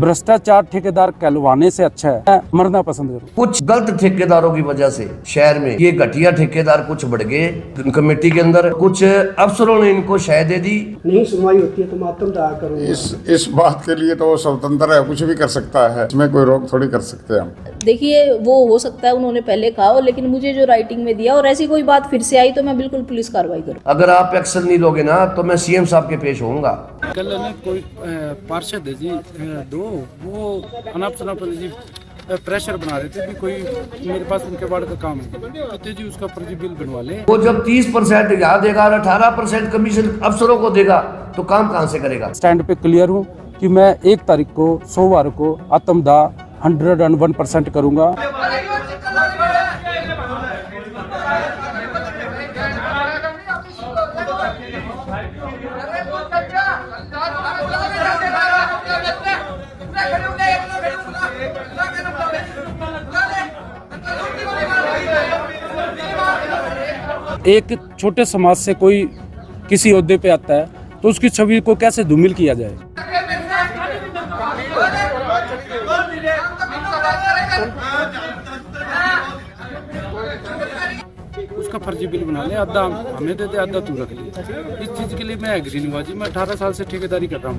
भ्रष्टाचार ठेकेदार कहलवाने से अच्छा है मैं मरना पसंद करूँ। कुछ गलत ठेकेदारों की वजह से शहर में ये घटिया ठेकेदार कुछ बढ़ गए कमेटी के अंदर, कुछ अफसरों ने इनको शह दे दी। नहीं सुनवाई होती है तो मातम दायर करूंगा। इस बात के लिए तो वो स्वतंत्र है, कुछ भी कर सकता है, इसमें कोई रोक थोड़ी कर सकते हैं हम। देखिए वो हो सकता है उन्होंने पहले कहा हो, लेकिन मुझे जो राइटिंग में दिया और ऐसी कोई बात फिर से आई तो मैं बिल्कुल पुलिस कार्रवाई करूँ। अगर आप एक्शन नहीं लोगे ना तो मैं सीएम साहब के पेश होऊंगा। कल ने कोई पार्षद है जी दो, वो अनाप शनाप जी प्रेशर बना रहे थे भी कोई मेरे पास उनके वार्ड का काम है, कहते जी उसका फर्जी बिल बनवा ले। वो जब 30% यहाँ देगा और 18% कमीशन अफसरों को देगा तो काम कहाँ से करेगा। स्टैंड पे क्लियर हूँ कि मैं 1 तारीख को सोमवार को आत्मदाह 101% करूँगा। एक छोटे समाज से कोई किसी ओहदे पे आता है तो उसकी छवि को कैसे धूमिल किया जाए। उसका फर्जी बिल बना ले, आधा हमें दे दे आधा तू रख ले। इस चीज के लिए मैं एग्री नहीं हुआ जी। मैं 18 साल से ठेकेदारी कर रहा हूँ।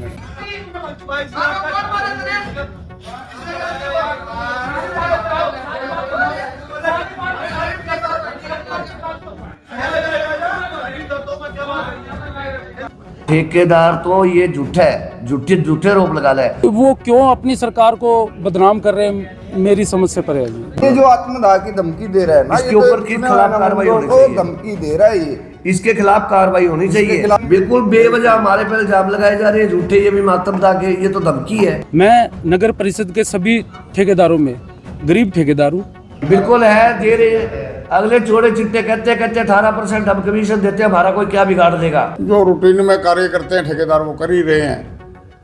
ठेकेदार तो ये झूठा है, झूठे रोप लगा रहा है। वो क्यों अपनी सरकार को बदनाम कर रहे हैं, मेरी समझ से परे है जी। ये जो आत्मदाह की धमकी दे रहा है ना, इसके ऊपर किस खिलाफ कार्रवाई होनी चाहिए। धमकी दे रहा है ये, इसके खिलाफ कार्रवाई होनी चाहिए। बिल्कुल बेवजह हमारे पे इल्जाम लगाए जा रहे हैं झूठे, ये भी मातमदाह के, ये तो धमकी है। मैं नगर परिषद के सभी ठेकेदारों में गरीब ठेकेदार हूँ। बिल्कुल है, दे रहे। अगले छोटे चिट्टे कहते 18% हम कमीशन देते हैं, हमारा कोई क्या बिगाड़ देगा। जो रूटीन में कार्य करते हैं ठेकेदार वो कर ही रहे हैं,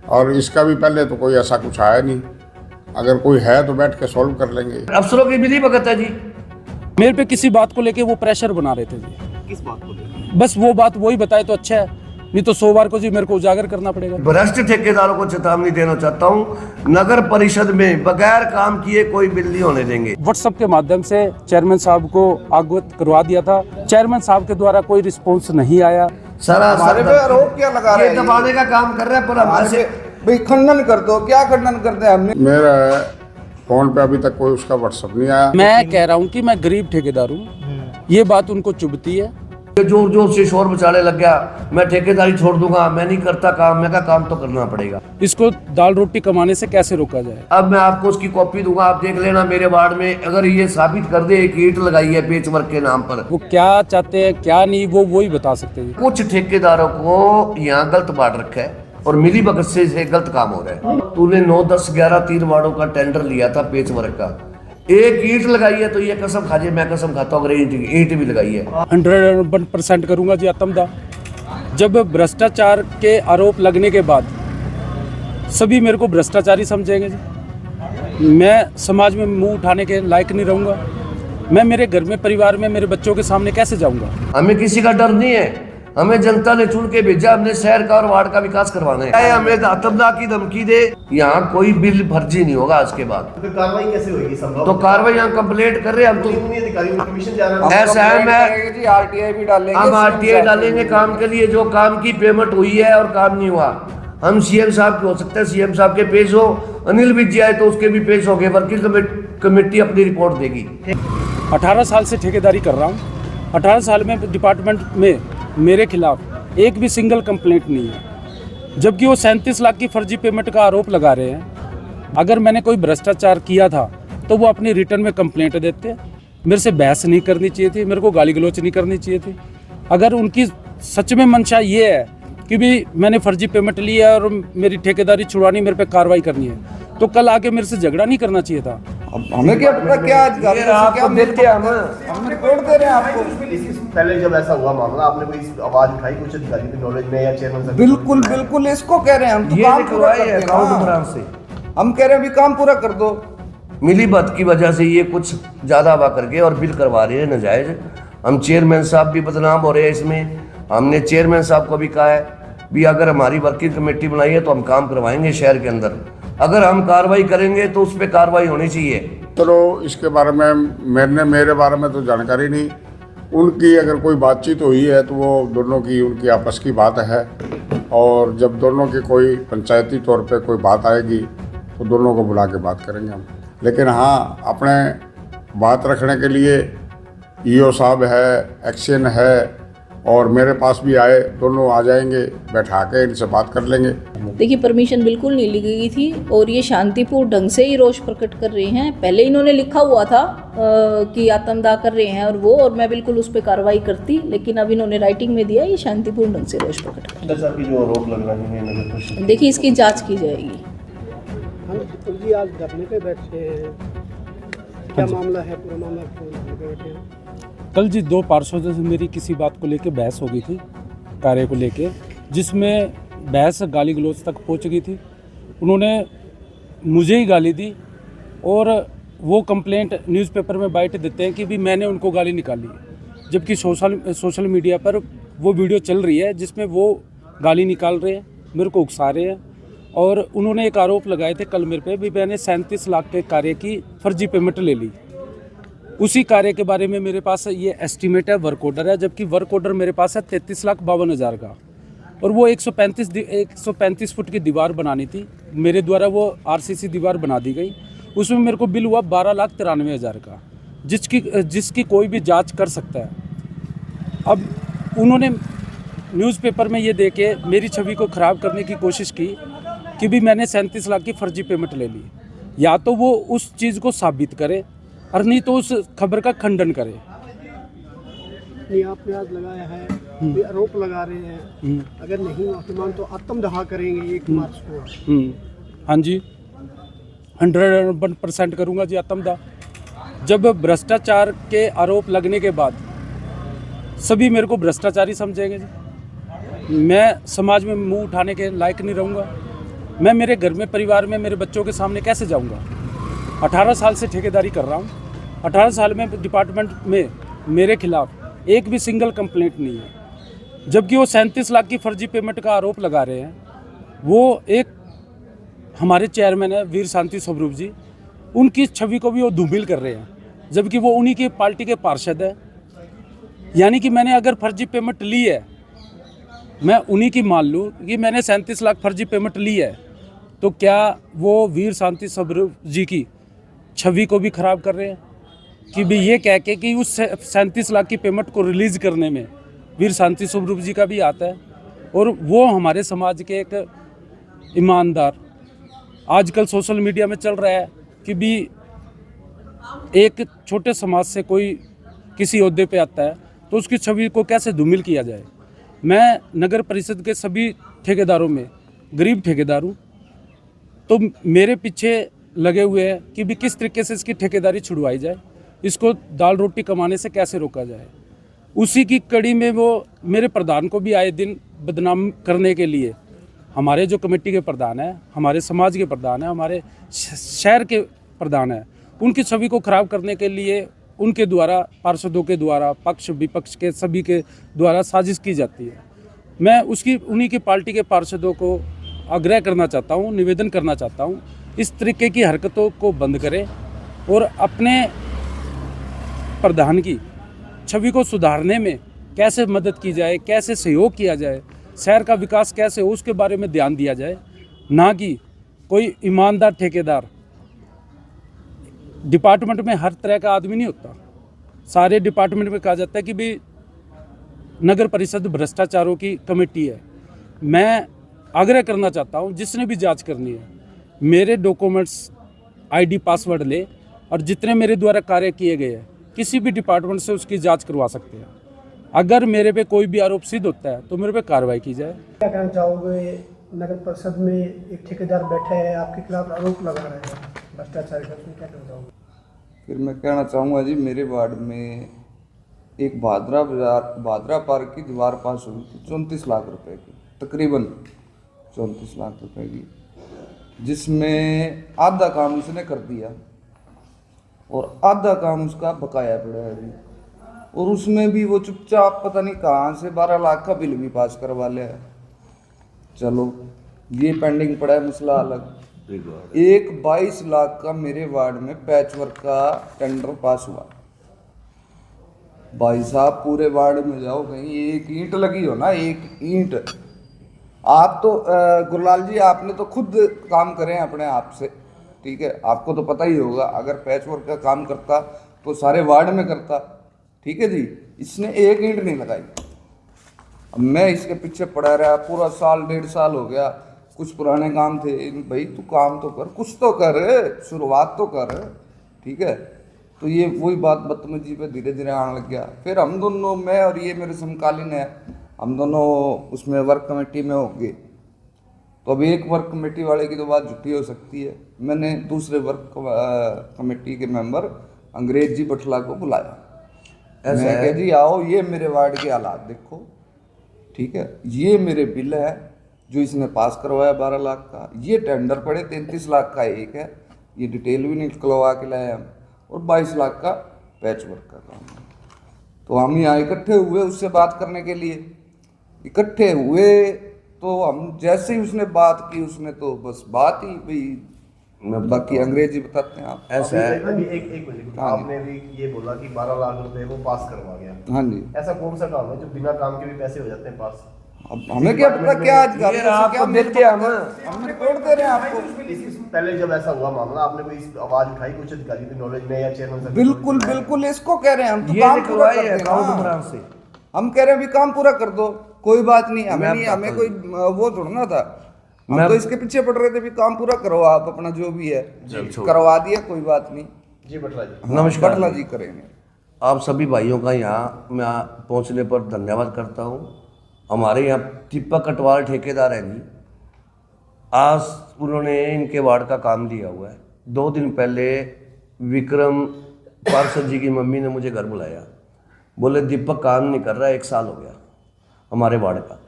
और इसका भी पहले तो कोई ऐसा कुछ आया नहीं। अगर कोई है तो बैठ के सॉल्व कर लेंगे। अफसरों की मिली भगत है जी। मेरे पे किसी बात को लेके वो प्रेशर बना रहे थे जी। किस बात को लेकर? बस वो बात वही बताए तो अच्छा है, नहीं तो सोमवार को जी मेरे को उजागर करना पड़ेगा। भ्रष्ट ठेकेदारों को चेतावनी देना चाहता हूँ, नगर परिषद में बगैर काम किए कोई बिल नहीं होने देंगे। व्हाट्सएप के माध्यम से चेयरमैन साहब को अवगत करवा दिया था, चेयरमैन साहब के द्वारा कोई रिस्पॉन्स नहीं आया। सारा हमारे पे आरोप क्या लगा रहे हैं? दबाने का काम कर रहे हैं, पर हमारे से भाई खंडन कर दो। क्या खंडन करते हैं हमने? मेरा फोन पे अभी तक कोई उसका व्हाट्सअप नहीं आया। मैं कह रहा हूँ कि मैं गरीब ठेकेदार हूँ, ये बात उनको चुभती है। जोर जोर से शोर मचाने लग गया, मैं ठेकेदारी छोड़ दूंगा, मैं नहीं करता काम। मैं का काम तो करना पड़ेगा। इसको दाल रोटी कमाने से कैसे रोका जाए। अब मैं आपको उसकी कॉपी दूंगा, आप देख लेना मेरे वार्ड में। अगर ये साबित कर दे एक ईंट लगाई है पेच वर्क के नाम पर, वो क्या चाहते हैं क्या नहीं वो ही बता सकते हैं। कुछ ठेकेदारों को यहाँ गलत बांट रखा है और मिली भगत से गलत काम हो रहा है। तूने 9, 10, 11, 3 वार्डों का टेंडर लिया था पेच वर्क का, एक ईंट लगाई है तो ये कसम खा जाए, मैं कसम खाता हूँ अगर ईंट भी लगाई है। 101% करूंगा जी आत्मदाह। जब भ्रष्टाचार के आरोप लगने के बाद सभी मेरे को भ्रष्टाचारी समझेंगे जी, मैं समाज में मुंह उठाने के लायक नहीं रहूंगा। मैं मेरे घर में परिवार में मेरे बच्चों के सामने कैसे जाऊंगा। हमें किसी का डर नहीं है, हमें जनता ने चुन के भेजा, हमने शहर का और वार्ड का विकास करवाना है। हमें आत्मदाह की धमकी दे, यहाँ कोई बिल फर्जी नहीं होगा आज के बाद। तो कार्रवाई कैसे होगी? संभव तो कार्रवाई यहाँ कंप्लेंट कर रहे हैं हम तो। अधिकारियों को कमीशन जा रहा है। ऐसा है, मैं आरटीआई भी डालेंगे। हम आरटीआई डालेंगे काम के लिए, जो काम की पेमेंट हुई है और काम नहीं हुआ। हम सीएम साहब के हो सकते हैं, सीएम साहब के पेश हो, अनिल विज आए तो उसके भी पेश हो गए। वर्किंग कमेटी अपनी रिपोर्ट देगी। 18 साल से ठेकेदारी कर रहा हूँ। 18 साल में डिपार्टमेंट में मेरे खिलाफ एक भी सिंगल कंप्लेंट नहीं है, जबकि वो 37 लाख की फर्जी पेमेंट का आरोप लगा रहे हैं। अगर मैंने कोई भ्रष्टाचार किया था तो वो अपनी रिटर्न में कंप्लेंट देते। मेरे से बहस नहीं करनी चाहिए थी, मेरे को गाली गलौच नहीं करनी चाहिए थी। अगर उनकी सच में मंशा ये है कि भी मैंने फर्जी पेमेंट ली है और मेरी ठेकेदारी छुड़वानी, मेरे पे कार्रवाई करनी है, तो कल आके मेरे से झगड़ा नहीं करना चाहिए था। अब हमें क्या पता क्या अधिकारी क्या मिलते हैं, हम रिपोर्ट दे रहे हैं आपको। पहले जब ऐसा हुआ मामला, आपने कोई आवाज उठाई कुछ अधिकारी की नॉलेज में या चेयरमैन साहब? बिल्कुल बिल्कुल, इसको कह रहे हैं हम तो काम पूरा करते हैं ना। हम कह रहे हैं भी काम पूरा कर दो। मिली भगत की वजह से ये कुछ ज्यादा हवा करके और बिल करवा रहे हैं नाजायज। हम चेयरमैन साहब भी बदनाम हो रहे हैं इसमें। हमने चेयरमैन साहब को भी कहा है भी अगर हमारी वर्किंग कमेटी बनाई है तो हम काम करवाएंगे शहर के अंदर। अगर हम कार्रवाई करेंगे तो उस पर कार्रवाई होनी चाहिए। चलो इसके बारे में मेरे बारे में तो जानकारी नहीं। उनकी अगर कोई बातचीत हुई है तो वो दोनों की उनकी आपस की बात है, और जब दोनों की कोई पंचायती तौर पे कोई बात आएगी तो दोनों को बुला के बात करेंगे हम। लेकिन हाँ, अपने बात रखने के लिए ईओ साहब है, एक्शन है, और मेरे पास भी आए, दोनों आ जाएंगे, बैठा के इनसे बात कर लेंगे। देखिए, परमिशन बिल्कुल नहीं ली गई थी और ये शांतिपूर्ण ढंग से ही रोष प्रकट कर रहे हैं। पहले इन्होंने लिखा हुआ था कि आत्मदाह कर रहे हैं और मैं बिल्कुल उस पर कार्रवाई करती, लेकिन अब इन्होंने राइटिंग में दिया ये शांतिपूर्ण ढंग से रोष प्रकट कर जैसा कि जो आरोप लग रहे हैं नगर परिषद, देखिए इसकी जाँच की जाएगी। हम जी आज धरने पे बैठे हैं, क्या मामला है? पूरा मामला क्यों धरने पे बैठे हैं? कल जी 2 पार्षदों से मेरी किसी बात को लेके बहस हो गई थी, कार्य को लेके, जिसमें बहस गाली गलौज तक पहुंच गई थी। उन्होंने मुझे ही गाली दी और वो कंप्लेंट न्यूज़पेपर में बाइट देते हैं कि भी मैंने उनको गाली निकाली, जबकि सोशल मीडिया पर वो वीडियो चल रही है जिसमें वो गाली निकाल रहे हैं, मेरे को उकसा रहे हैं। और उन्होंने एक आरोप लगाए थे कल मेरे पे भी मैंने 37 लाख के कार्य की फर्जी पेमेंट ले ली। उसी कार्य के बारे में मेरे पास ये एस्टीमेट है, वर्क ऑर्डर है, जबकि वर्क ऑर्डर मेरे पास है 33,52,000 का, और वो 135 फुट की दीवार बनानी थी। मेरे द्वारा वो आरसीसी दीवार बना दी गई, उसमें मेरे को बिल हुआ 12,93,000 का, जिसकी कोई भी जांच कर सकता है। अब उन्होंने न्यूज़पेपर में ये दे के मेरी छवि को ख़राब करने की कोशिश की कि भी मैंने 37 लाख की फर्जी पेमेंट ले ली। या तो वो उस चीज़ को साबित करे और नहीं तो उस खबर का खंडन करे। नहीं, आपने आज लगाया है, ये आरोप लगा रहे हैं, अगर नहीं माफी मान तो आत्मदाह करेंगे 1 मार्च को। हाँ जी, 101% करूँगा जी आत्मदाह। जब भ्रष्टाचार के आरोप लगने के बाद सभी मेरे को भ्रष्टाचारी समझेंगे जी, मैं समाज में मुंह उठाने के लायक नहीं रहूँगा। मैं मेरे घर में, परिवार में, मेरे बच्चों के सामने कैसे जाऊँगा? 18 साल से ठेकेदारी कर रहा हूँ। 18 साल में डिपार्टमेंट में मेरे खिलाफ एक भी सिंगल कंप्लेंट नहीं है, जबकि वो 37 लाख की फर्जी पेमेंट का आरोप लगा रहे हैं। वो एक हमारे चेयरमैन है वीर शांति स्वरूप जी, उनकी छवि को भी वो धूमिल कर रहे हैं, जबकि वो उन्हीं की पार्टी के पार्षद है। यानी कि मैंने अगर फर्जी पेमेंट ली है, मैं उन्हीं की मान लूँ कि मैंने 37 लाख फर्जी पेमेंट ली है, तो क्या वो वीर शांति स्वरूप जी की छवि को भी ख़राब कर रहे हैं कि भी ये कह के कि उस 37 लाख की पेमेंट को रिलीज़ करने में वीर शांति स्वरूप जी का भी आता है। और वो हमारे समाज के एक ईमानदार, आजकल सोशल मीडिया में चल रहा है कि भी एक छोटे समाज से कोई किसी ओहदे पे आता है तो उसकी छवि को कैसे धूमिल किया जाए। मैं नगर परिषद के सभी ठेकेदारों में गरीब ठेकेदार हूँ, तो मेरे पीछे लगे हुए हैं कि भी किस तरीके से इसकी ठेकेदारी छुड़वाई जाए, इसको दाल रोटी कमाने से कैसे रोका जाए। उसी की कड़ी में वो मेरे प्रधान को भी आए दिन बदनाम करने के लिए, हमारे जो कमेटी के प्रधान हैं, हमारे समाज के प्रधान हैं, हमारे शहर के प्रधान हैं, उनकी छवि को ख़राब करने के लिए उनके द्वारा, पार्षदों के द्वारा, पक्ष विपक्ष के सभी के द्वारा साजिश की जाती है। मैं उन्हीं की पार्टी के पार्षदों को आग्रह करना चाहता हूँ, निवेदन करना चाहता हूँ, इस तरीके की हरकतों को बंद करें और अपने प्रधान की छवि को सुधारने में कैसे मदद की जाए, कैसे सहयोग किया जाए, शहर का विकास कैसे हो, उसके बारे में ध्यान दिया जाए। ना कि कोई ईमानदार ठेकेदार, डिपार्टमेंट में हर तरह का आदमी नहीं होता। सारे डिपार्टमेंट में कहा जाता है कि भी नगर परिषद भ्रष्टाचारों की कमेटी है। मैं आग्रह करना चाहता हूँ, जिसने भी जांच करनी है, मेरे डॉक्यूमेंट्स, आईडी, पासवर्ड ले और जितने मेरे द्वारा कार्य किए गए हैं किसी भी डिपार्टमेंट से उसकी जांच करवा सकते हैं। अगर मेरे पे कोई भी आरोप सिद्ध होता है तो मेरे पे कार्रवाई की जाए। क्या कहना चाहोगे? नगर परिषद में एक ठेकेदार बैठे हैं, आपके खिलाफ आरोप लगा रहे हैं भ्रष्टाचार का, उसमें क्या कहना चाहोगे? फिर मैं कहना चाहूँगा जी, मेरे वार्ड में एक भादरा पार्क की दीवार पास हुई थी 34 लाख रुपए की, तकरीबन 34 लाख रुपए की, जिसमें आधा काम उसने कर दिया और आधा काम उसका बकाया पड़ा है अभी। और उसमें भी वो चुपचाप पता नहीं कहाँ से 12 लाख का बिल भी पास करवा लिया है। चलो ये पेंडिंग पड़ा है, मसला अलग। एक 22 लाख का मेरे वार्ड में पैच वर्क का टेंडर पास हुआ। भाई साहब पूरे वार्ड में जाओ, कहीं एक ईंट लगी हो ना, एक ईंट। आप तो गुरलाल जी आपने तो खुद काम करे हैं अपने आप से, ठीक है, आपको तो पता ही होगा। अगर पैच वर्क का काम करता तो सारे वार्ड में करता, ठीक है जी। इसने एक ईंट नहीं लगाई। अब मैं इसके पीछे पड़ा रहा, पूरा साल 1.5 साल हो गया। कुछ पुराने काम थे, भाई तू काम तो कर, कुछ तो कर, शुरुआत तो कर, ठीक है। तो ये वही बात बदतमीजी पे धीरे धीरे आने लग गया। फिर हम दोनों, मैं और ये मेरे समकालीन है, हम दोनों उसमें वर्क कमेटी में हो गए। तो अब एक वर्क कमेटी वाले की तो बात झूठी हो सकती है। मैंने दूसरे वर्क कमेटी के मेंबर अंग्रेज जी बठला को बुलाया। ऐसा है जी, आओ ये मेरे वार्ड के हालात देखो, ठीक है। ये मेरे बिल है जो इसने पास करवाया 12 लाख का। ये टेंडर पड़े 33 लाख का एक है, ये डिटेल भी निकलवा के लाए हम, और 22 लाख का पैच वर्क का काम है। तो हम यहाँ इकट्ठे हुए उससे बात करने के लिए। इकट्ठे हुए तो हम जैसे ही उसने बात की, उसने तो बस बात ही भाई, बाकी अंग्रेजी बताते हैं आप। ऐसा है। अभी एक मिनट, आपने भी ये बोला कि 12 लाख रुपए वो पास करवा गया। हाँ जी। ऐसा कौन सा काम है जो बिना काम के भी पैसे हो जाते हैं पास? अब हमें क्या पता क्या आपको देते हैं हम रिपोर्ट दे रहे हैं आपको। पहले जब ऐसा हुआ मामला, आपने कोई इस आवाज उठाई कुछ अधिकारी की नॉलेज में या चेयरमैन साहब? बिल्कुल बिल्कुल, इसको कह रहे हैं हम तो काम पूरा करते हैं ना। से हम कह रहे हैं भी काम पूरा कर दो, कोई बात नहीं, हमें नहीं, हमें कोई वो ढूंढना था। हम तो इसके पीछे पड़ रहे थे भी काम पूरा करो आप अपना, जो भी है करवा दिया, कोई बात नहीं जी। बटला जी नमस्कार। बटला जी करेंगे। आप सभी भाइयों का यहाँ मैं पहुँचने पर धन्यवाद करता हूँ। हमारे यहाँ दीपक कटवाल ठेकेदार हैं जी, आज उन्होंने इनके वार्ड का काम लिया हुआ है। 2 दिन पहले विक्रम पार्षद जी की मम्मी ने मुझे घर बुलाया, बोले दीपक काम नहीं कर रहा, 1 साल हो गया हमारे वार्ड का।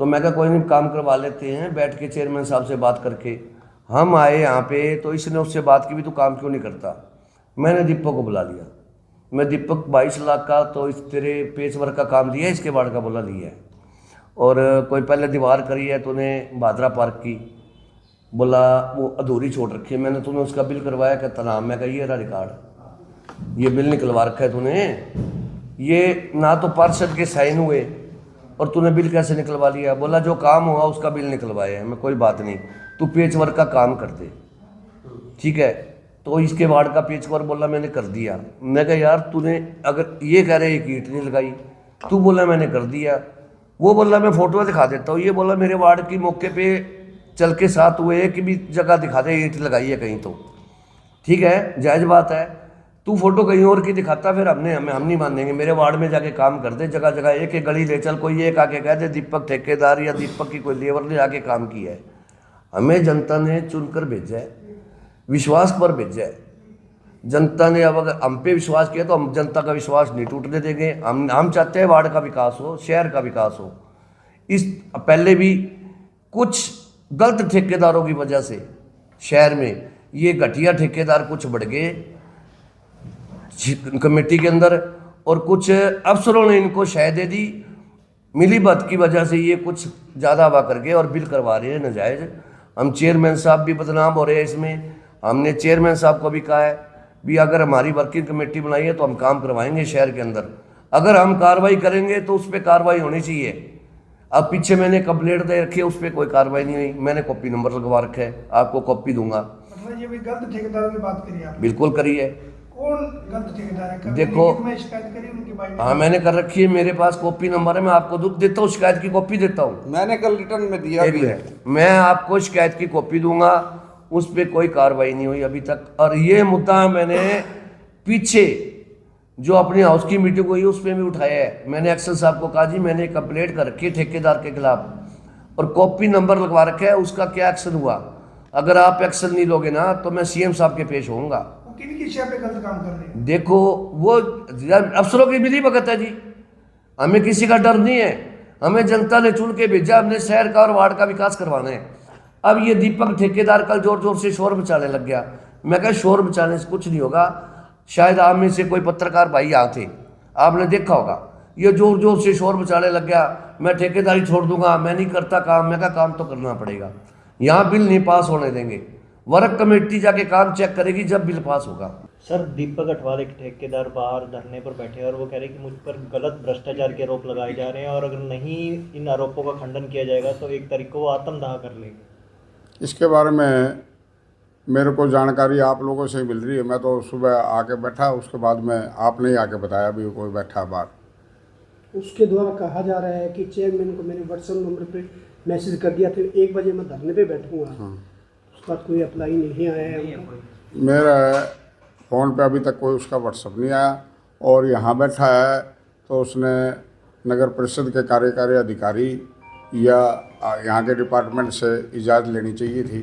तो मैं कहा कोई नहीं, काम करवा लेते हैं बैठ के चेयरमैन साहब से बात करके। हम आए यहाँ पे तो इसने उससे बात की भी, तो काम क्यों नहीं करता। मैंने दीपक को बुला लिया। मैं दीपक 22 लाख का तो इस तेरे पेच वर्क का काम दिया है, इसके वार्ड का बोला लिया है। और कोई पहले दीवार करी है तूने भादरा पार्क की, बोला वो अधूरी छोड़ रखी है। मैंने तूने उसका बिल करवाया, कहता नाम। मैं कहा ये रहा रिकॉर्ड, ये बिल निकलवा रखा है तूने। ये ना तो पार्षद के साइन हुए और तूने बिल कैसे निकलवा लिया। बोला जो काम हुआ उसका बिल निकलवाया है। मैं कोई बात नहीं, तू पेच वर्क का काम कर दे, ठीक है। तो इसके वार्ड का पेच वर्क बोला मैंने कर दिया। मैं कहा यार तूने अगर ये कह रहे एक ईंट नहीं लगाई, तू बोला मैंने कर दिया। वो बोला मैं फोटो दिखा देता हूँ। ये बोला मेरे वार्ड की मौके पे चल के साथ हुए एक भी जगह दिखा दे ईंट लगाई है कहीं, तो ठीक है, जायज़ बात है। तू फोटो कहीं और की दिखाता, फिर हम नहीं मानेंगे। मेरे वार्ड में जाके काम कर दे, जगह जगह एक एक गली ले चल, कोई एक आके कह दे दीपक ठेकेदार या दीपक की कोई लेबर ने आके काम किया है। हमें जनता ने चुनकर भेजा है, विश्वास पर भेजा है। जनता ने अब अगर हम पे विश्वास किया तो हम जनता का विश्वास नहीं टूटने देंगे। हम चाहते हैं वार्ड का विकास हो, शहर का विकास हो। इस पहले भी कुछ गलत ठेकेदारों की वजह से शहर में ये घटिया ठेकेदार कुछ बढ़ गए कमेटी के अंदर, और कुछ अफसरों ने इनको शय दे दी। मिली भगत की वजह से ये कुछ ज़्यादा हवा कर गए और बिल करवा रहे हैं नाजायज़। हम चेयरमैन साहब भी बदनाम हो रहे हैं इसमें। हमने चेयरमैन साहब को भी कहा है भी अगर हमारी वर्किंग कमेटी बनाई है तो हम काम करवाएंगे शहर के अंदर। अगर हम कार्रवाई करेंगे तो उस पर कार्रवाई होनी चाहिए। अब पीछे मैंने कंप्लेंट दे रखी है, उस पर कोई कार्रवाई नहीं हुई। मैंने कॉपी नंबर लगवा रखा है, आपको कॉपी दूंगा। मतलब ये भी गलत ठेकेदारों की बात करी आपने? बिल्कुल करी है। कौन गलत ठेकेदार है? देखो, मैं शिकायत करी उनके बारे में? हाँ मैंने कर रखी है, मेरे पास कॉपी नंबर है। मैं आपको देता हूँ, शिकायत की कॉपी देता हूँ। मैंने कल रिटर्न में दिया भी है। मैं आपको शिकायत की कॉपी दूंगा, उस पर कोई कार्रवाई नहीं हुई अभी तक। और ये मुद्दा मैंने पीछे जो अपनी हाउस की मीटिंग हुई उस पर भी उठाया है। मैंने एक्सल साहब को कहा जी मैंने कंप्लेंट कर रखी है ठेकेदार के खिलाफ और कॉपी नंबर लगवा रखा है, उसका क्या एक्शन हुआ। अगर आप एक्शन नहीं लोगे ना तो मैं सीएम साहब के पेश होऊंगा। किन की शय पे गलत काम कर रहे हैं? देखो वो अफसरों की मिली भगत है जी, हमें किसी का डर नहीं है। हमें जनता ने चुन के भेजा, हमने शहर का और वार्ड का विकास करवाना है। अब ये दीपक ठेकेदार कल जोर जोर से शोर मचाने लग गया। मैं कहा शोर मचाने से कुछ नहीं होगा। शायद आप में से कोई पत्रकार भाई आते, आपने देखा होगा, ये जोर जोर से शोर मचाने लग गया मैं ठेकेदारी छोड़ दूंगा, मैं नहीं करता काम। मैं कहा काम तो करना पड़ेगा। यहाँ बिल नहीं पास होने देंगे। वर्क कमेटी जाके काम चेक करेगी जब बिल पास होगा। सर, दीपक अठवाल एक ठेकेदार बाहर धरने पर बैठे हैं और वो कह रहे हैं कि मुझ पर गलत भ्रष्टाचार के आरोप लगाए जा रहे हैं और अगर नहीं इन आरोपों का खंडन किया जाएगा तो 1 तारीख को वो आत्मदाह कर लेंगे। इसके बारे में मेरे को जानकारी आप लोगों से ही मिल रही है। मैं तो सुबह आके बैठा, उसके बाद में आपने ही आके बताया भी कोई बैठा बाहर। उसके द्वारा कहा जा रहा है कि चेयरमैन को मैंने व्हाट्सएप नंबर पे मैसेज कर दिया था 1 बजे मैं धरने पे बैठूंगा। उसका कोई अप्लाई नहीं आया है। मेरा फ़ोन पे अभी तक कोई उसका व्हाट्सएप नहीं आया। और यहाँ बैठा है तो उसने नगर परिषद के कार्यकारी अधिकारी या यहाँ के डिपार्टमेंट से इजाज़त लेनी चाहिए थी,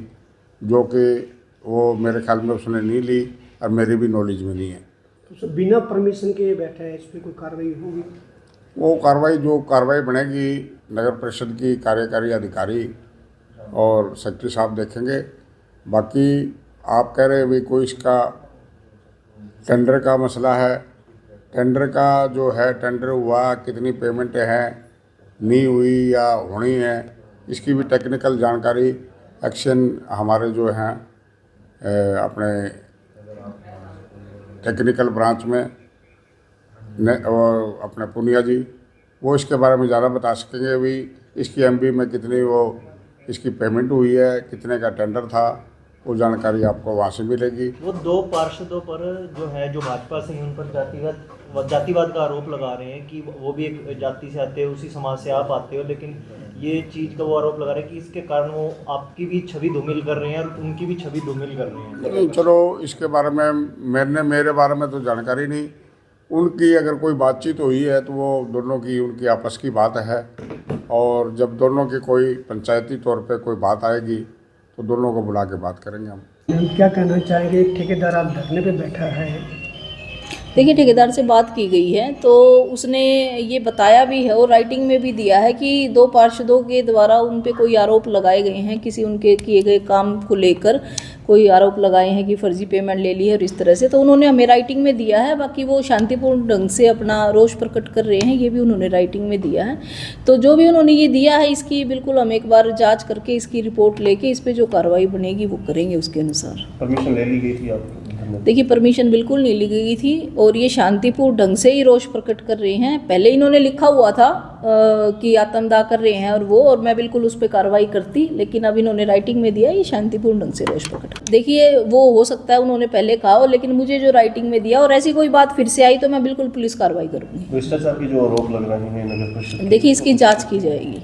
जो कि वो मेरे ख्याल में उसने नहीं ली और मेरी भी नॉलेज में नहीं है। तो बिना परमिशन के बैठा है, इस पर कोई कार्रवाई होगी? वो कार्रवाई बनेगी नगर परिषद की कार्यकारी अधिकारी और सेक्रेटरी साहब देखेंगे। बाकी आप कह रहे भाई कोई इसका टेंडर का मसला है। टेंडर का जो है, टेंडर हुआ, कितनी पेमेंटें हैं, नहीं हुई या होनी है, इसकी भी टेक्निकल जानकारी एक्शन हमारे जो हैं अपने टेक्निकल ब्रांच में और अपने पुनिया जी, वो इसके बारे में ज़्यादा बता सकेंगे। भी इसकी एमबी में कितनी वो इसकी पेमेंट हुई है, कितने का टेंडर था, वो जानकारी आपको वहाँ से मिलेगी। वो 2 पार्षदों पर जो है, जो भाजपा से उन पर जातिवाद का आरोप लगा रहे हैं कि वो भी एक जाति से आते हैं, उसी समाज से आप आते हो, लेकिन ये चीज़ का वो आरोप लगा रहे हैं कि इसके कारण वो आपकी भी छवि धूमिल कर रहे हैं और उनकी भी छवि धूमिल कर रहे हैं। चलो, इसके बारे में मेरे बारे में तो जानकारी नहीं। उनकी अगर कोई बातचीत हुई है तो वो दोनों की उनकी आपस की बात है, और जब दोनों की कोई पंचायती तौर पे कोई बात आएगी तो दोनों को बुला के बात करेंगे हम। क्या कहना चाहेंगे? ठेकेदार आप धरने पे बैठा है। देखिए, ठेकेदार से बात की गई है तो उसने ये बताया भी है और राइटिंग में भी दिया है कि 2 पार्षदों के द्वारा उन पे कोई आरोप लगाए गए हैं, किसी उनके किए गए काम को लेकर कोई आरोप लगाए हैं कि फर्जी पेमेंट ले ली है और इस तरह से, तो उन्होंने हमें राइटिंग में दिया है। बाकी वो शांतिपूर्ण ढंग से अपना रोष प्रकट कर रहे हैं, ये भी उन्होंने राइटिंग में दिया है। तो जो भी उन्होंने ये दिया है, इसकी बिल्कुल हम एक बार जांच करके इसकी रिपोर्ट लेके इस पर जो कार्रवाई बनेगी वो करेंगे उसके अनुसार। परमिशन ले ली गई थी आपको? देखिए, परमिशन बिल्कुल नहीं ली गई थी और ये शांतिपूर्ण ढंग से ही रोष प्रकट कर रहे हैं। पहले इन्होंने लिखा हुआ था कि आत्मदाह कर रहे हैं और मैं बिल्कुल उस पर कार्रवाई करती, लेकिन अब इन्होंने राइटिंग में दिया ये शांतिपूर्ण ढंग से रोष प्रकट। देखिए, वो हो सकता है उन्होंने पहले कहा हो, लेकिन मुझे जो राइटिंग में दिया और ऐसी कोई बात फिर से आई तो मैं बिल्कुल पुलिस कार्रवाई करूँगी। भ्रष्टाचार की जो आरोप लग रहे हैं नगर परिषद, देखिए, इसकी जाँच की जाएगी।